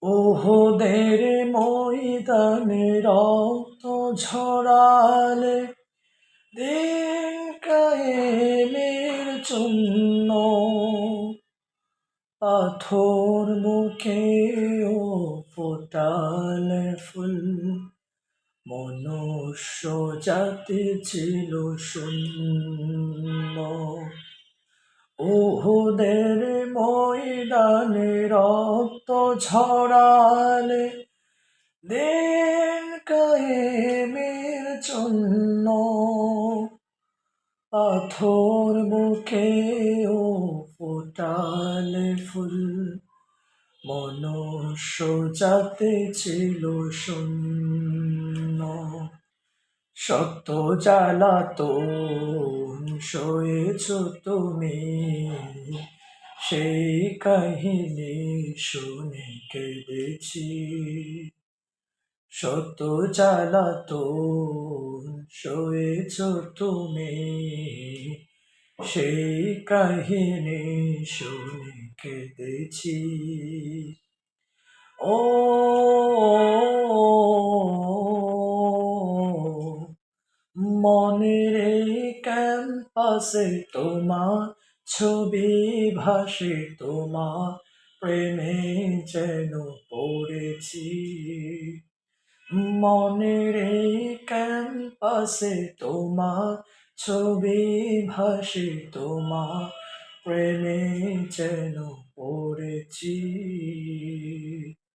ওহদের ময়দানে রক্ত ঝরালে দিন কায়েমের জন্য পাথর বুকেও ফোটালে ফুল। মনুষ্য জাতি ছিল শূন্য। ওহদের ময়দানে রক্ত ঝরালে দিন কায়েমের জন্য পাথর বুকেও ফোটালে ফুল। মনুষ্য জাতি ছিল শূন্য। সত্য জ্বালাতন সয়েছ তুমি, সেই কাহিনী শুনে কেঁদেছি। সত্য জ্বালাতন সয়েছ তুমি, সেই কাহিনী শুনে কেঁদেছি। ও মনের এই ক্যাম্পাসে তোমার ছবি ভাসে, তোমার প্রেমে যেন পড়েছি। মনের এই ক্যাম্পাসে তোমার ছবি ভাসে, তোমার প্রেমে যেন পড়েছি।